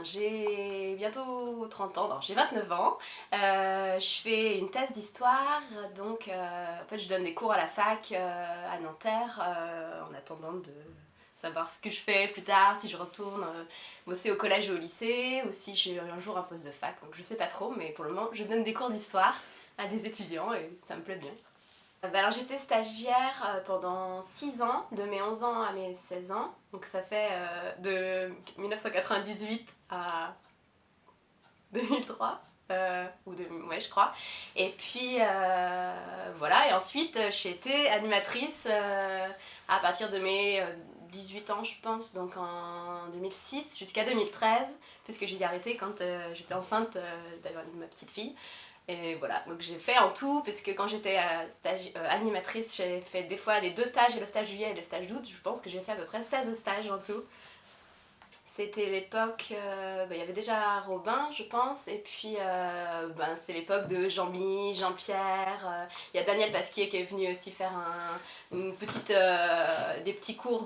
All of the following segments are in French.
J'ai bientôt 30 ans, non, j'ai 29 ans. Je fais une thèse d'histoire, donc en fait je donne des cours à la fac à Nanterre en attendant de savoir ce que je fais plus tard, si je retourne bosser au collège ou au lycée, ou si j'ai un jour un poste de fac, donc je sais pas trop, mais pour le moment je donne des cours d'histoire à des étudiants et ça me plaît bien. Alors j'étais stagiaire pendant 6 ans, de mes 11 ans à mes 16 ans, donc ça fait de 1998 à 2003, ouais je crois. Et puis voilà, et ensuite j'ai été animatrice à partir de mes 18 ans je pense, donc en 2006 jusqu'à 2013, puisque j'ai dû arrêter quand j'étais enceinte d'avoir ma petite fille. Et voilà, donc j'ai fait en tout, parce que quand j'étais animatrice, j'ai fait des fois les 2 stages, et le stage juillet et le stage d'août, je pense que j'ai fait à peu près 16 stages en tout. C'était l'époque, il y avait déjà Robin je pense, et puis c'est l'époque de Jean-Mi, Jean-Pierre, il y a Daniel Pasquier qui est venu aussi faire des petits cours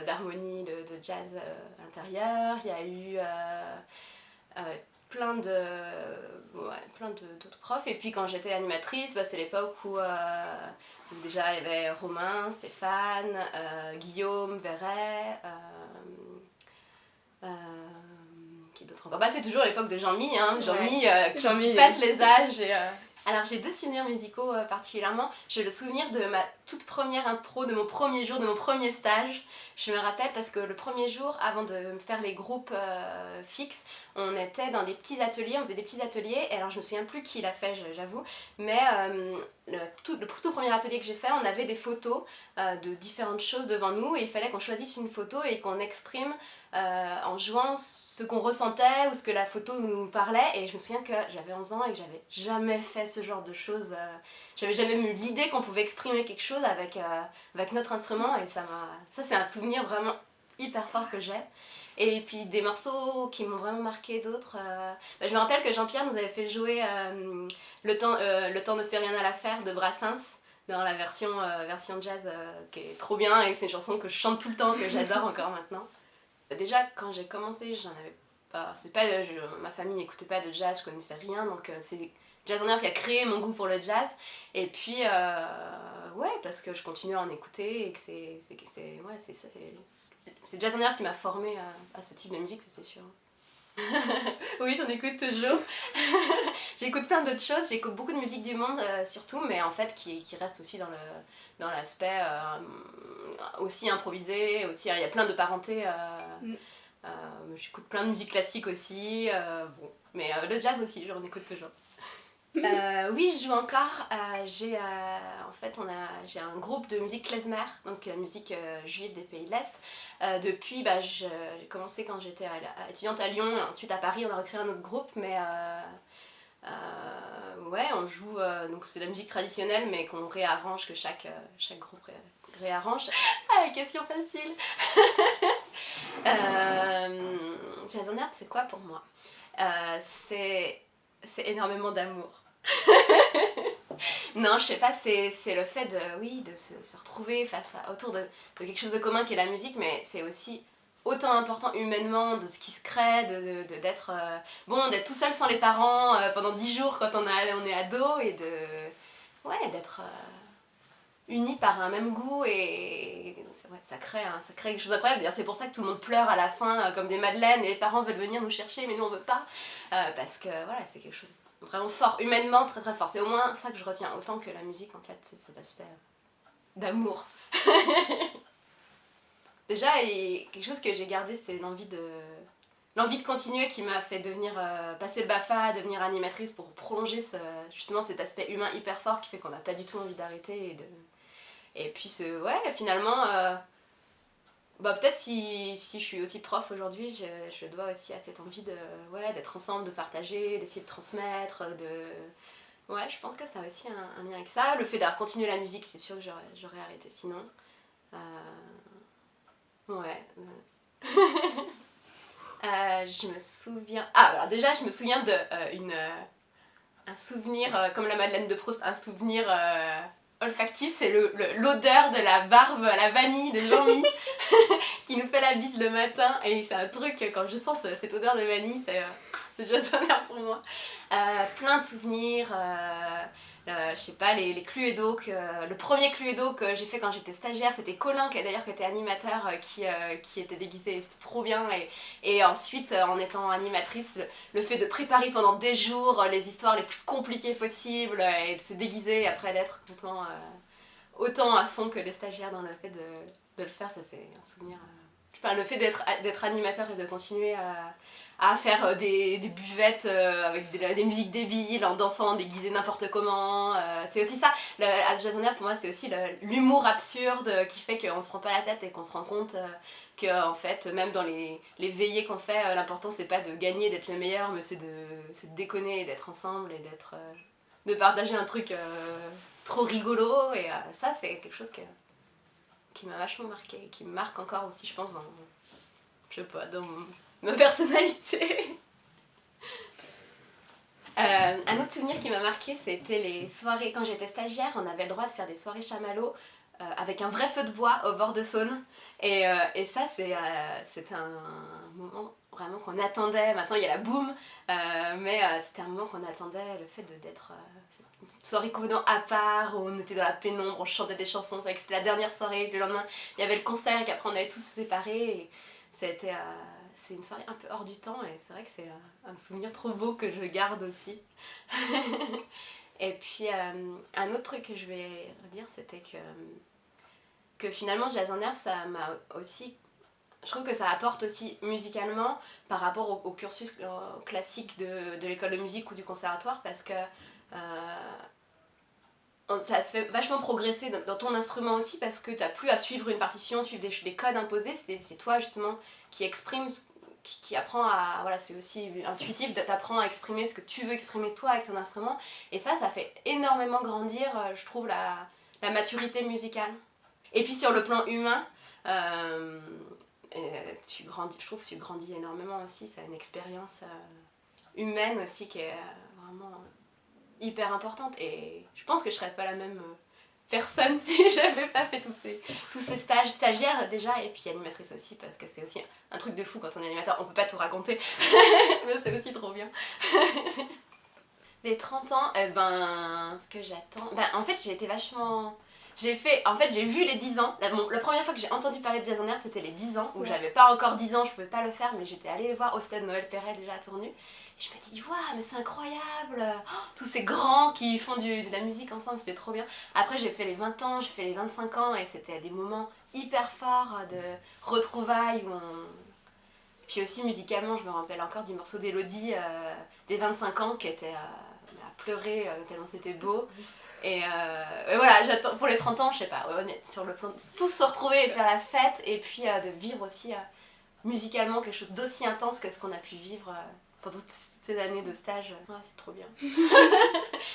d'harmonie, de jazz à l'intérieur, il y a eu plein de d'autres profs, et puis quand j'étais animatrice, c'est l'époque où déjà il y avait Romain, Stéphane, Guillaume, Verret, qui d'autre encore, c'est toujours l'époque de Jean-Mi, hein, Jean-Mi qui passe les âges et, Alors j'ai 2 souvenirs musicaux particulièrement. J'ai le souvenir de ma toute première impro, de mon premier jour, de mon premier stage. Je me rappelle parce que le premier jour, avant de faire les groupes fixes, on était dans des petits ateliers, on faisait des petits ateliers, et alors je me souviens plus qui l'a fait, j'avoue, mais le tout premier atelier que j'ai fait, on avait des photos de différentes choses devant nous, et il fallait qu'on choisisse une photo et qu'on exprime en jouant ce qu'on ressentait ou ce que la photo nous parlait. Et je me souviens que j'avais 11 ans et que j'avais jamais fait ce genre de choses, j'avais jamais eu l'idée qu'on pouvait exprimer quelque chose avec notre instrument, et ça c'est un souvenir vraiment hyper fort que j'ai. Et puis des morceaux qui m'ont vraiment marqué, d'autres. Je me rappelle que Jean-Pierre nous avait fait jouer le temps ne fait rien à l'affaire de Brassens dans la version jazz qui est trop bien, et c'est une chanson que je chante tout le temps, que j'adore encore maintenant. Déjà quand j'ai commencé, j'en avais pas. Ma famille n'écoutait pas de jazz, je connaissais rien, donc c'est Jazz en Air qui a créé mon goût pour le jazz. Et puis ouais, parce que je continue à en écouter et que c'est Jazz en Air qui m'a formée à ce type de musique, ça c'est sûr. Oui, j'en écoute toujours. J'écoute plein d'autres choses, j'écoute beaucoup de musique du monde surtout, mais en fait qui reste aussi dans l'aspect aussi improvisé, aussi il y a plein de parentés. J'écoute plein de musique classique aussi, mais le jazz aussi, j'en écoute toujours. Oui, je joue encore. J'ai un groupe de musique klezmer, donc la musique juive des pays de l'Est. Depuis, j'ai commencé quand j'étais étudiante à Lyon, et ensuite à Paris, on a recréé un autre groupe, mais ouais, on joue, donc c'est la musique traditionnelle, mais qu'on réarrange, que chaque groupe réarrange. Ah, question facile. Jazz en herbe, c'est quoi pour moi? C'est énormément d'amour. Non, je sais pas, c'est le fait de se retrouver autour de quelque chose de commun qui est la musique, mais c'est aussi autant important humainement de ce qui se crée, d'être d'être tout seul sans les parents pendant 10 jours quand on est ado, et d'être unis par un même goût, et ça crée quelque chose d'incroyable. D'ailleurs, c'est pour ça que tout le monde pleure à la fin comme des madeleines, et les parents veulent venir nous chercher mais nous on veut pas, parce que voilà, c'est quelque chose vraiment fort, humainement très très fort. C'est au moins ça que je retiens, autant que la musique en fait, c'est cet aspect d'amour. Déjà, et quelque chose que j'ai gardé, c'est l'envie de continuer, qui m'a fait passer le BAFA, devenir animatrice, pour prolonger justement cet aspect humain hyper fort qui fait qu'on n'a pas du tout envie d'arrêter. Et puis finalement, peut-être si je suis aussi prof aujourd'hui, je dois aussi à cette envie d'être ensemble, de partager, d'essayer de transmettre, Ouais, je pense que ça a aussi un lien avec ça. Le fait d'avoir continué la musique, c'est sûr que j'aurais arrêté sinon. Ouais. Je me souviens... alors déjà, je me souviens un souvenir, comme la Madeleine de Proust, un souvenir olfactif, c'est l'odeur de la barbe à la vanille de Jean-Mi qui nous fait la bise le matin. Et c'est un truc, quand je sens cette odeur de vanille, c'est déjà sonore pour moi. Plein de souvenirs. Je sais pas, les Cluedo, le premier Cluedo que j'ai fait quand j'étais stagiaire, c'était Colin qui d'ailleurs était animateur, qui était déguisé, c'était trop bien. Et ensuite, en étant animatrice, le fait de préparer pendant des jours les histoires les plus compliquées possibles et de se déguiser et après d'être complètement autant à fond que les stagiaires dans le fait de le faire, ça c'est un souvenir. Enfin, le fait d'être animateur et de continuer à faire des buvettes avec des musiques débiles, en dansant, déguisé n'importe comment. C'est aussi ça, à Jazz on Air pour moi c'est aussi l'humour absurde qui fait qu'on se prend pas la tête et qu'on se rend compte que en fait, même dans les veillées qu'on fait, l'important c'est pas de gagner, d'être le meilleur, mais c'est de déconner, d'être ensemble et de partager un truc trop rigolo. Et ça c'est quelque chose qui m'a vachement marqué, qui me marque encore aussi je pense dans ma personnalité. Un autre souvenir qui m'a marqué, c'était les soirées. Quand j'étais stagiaire, on avait le droit de faire des soirées chamallows avec un vrai feu de bois au bord de Saône. Et ça, c'était un moment vraiment qu'on attendait. Maintenant, il y a la boum, mais c'était un moment qu'on attendait, le fait d'être une soirée complètement à part, où on était dans la pénombre, on chantait des chansons. C'est vrai que c'était la dernière soirée, le lendemain, il y avait le concert, et qu'après on allait tous se séparer. Et c'est une soirée un peu hors du temps, et c'est vrai que c'est un souvenir trop beau que je garde aussi. Et puis un autre truc que je vais redire, c'était que finalement Jazz en Herbe, ça m'a aussi, je trouve que ça apporte aussi musicalement par rapport au cursus classique de l'école de musique ou du conservatoire, parce que ça se fait vachement progresser dans ton instrument aussi, parce que t'as plus à suivre une partition, suivre des codes imposés, c'est toi justement qui exprime, qui apprend à... Voilà, c'est aussi intuitif, t'apprends à exprimer ce que tu veux exprimer toi avec ton instrument, et ça fait énormément grandir, je trouve, la maturité musicale. Et puis sur le plan humain, je trouve que tu grandis énormément aussi, c'est une expérience humaine aussi qui est vraiment hyper importante, et je pense que je serais pas la même personne si j'avais pas fait tous ces stages, stagiaire déjà et puis animatrice aussi, parce que c'est aussi un truc de fou quand on est animateur, on peut pas tout raconter mais c'est aussi trop bien. Des 30 ans, ce que j'attends, en fait j'ai été vachement... J'ai vu les 10 ans. La première fois que j'ai entendu parler de Jazz en Herbe, c'était les 10 ans, où j'avais pas encore 10 ans, je pouvais pas le faire, mais j'étais allée voir au stade Noël Perret déjà à Tournu. Et je me dis, waouh, mais c'est incroyable! Tous ces grands qui font de la musique ensemble, c'était trop bien. Après, j'ai fait les 20 ans, j'ai fait les 25 ans, et c'était des moments hyper forts de retrouvailles. Puis aussi, musicalement, je me rappelle encore du morceau d'Elodie des 25 ans qui était à pleurer tellement c'était beau. Et voilà, j'attends pour les 30 ans, je sais pas, sur le plan de tous se retrouver et faire la fête, et puis de vivre aussi musicalement quelque chose d'aussi intense que ce qu'on a pu vivre pendant toutes ces années de stage. Ouais, c'est trop bien. Il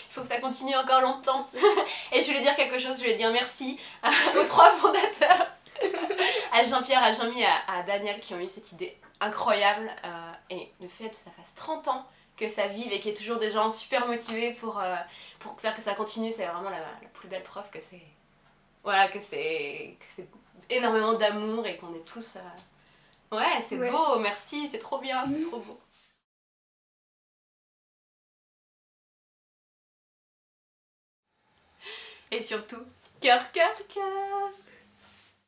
faut que ça continue encore longtemps. Et je voulais dire quelque chose, je voulais dire merci aux 3 fondateurs, à Jean-Pierre, à Jean-Mi, à Daniel, qui ont eu cette idée incroyable, et le fait que ça fasse 30 ans que ça vive et qu'il y ait toujours des gens super motivés pour faire que ça continue, c'est vraiment la plus belle preuve que c'est... Voilà, que c'est énormément d'amour et qu'on est tous... Ouais, c'est beau, merci, c'est trop bien, c'est trop beau. Et surtout, cœur, cœur, cœur!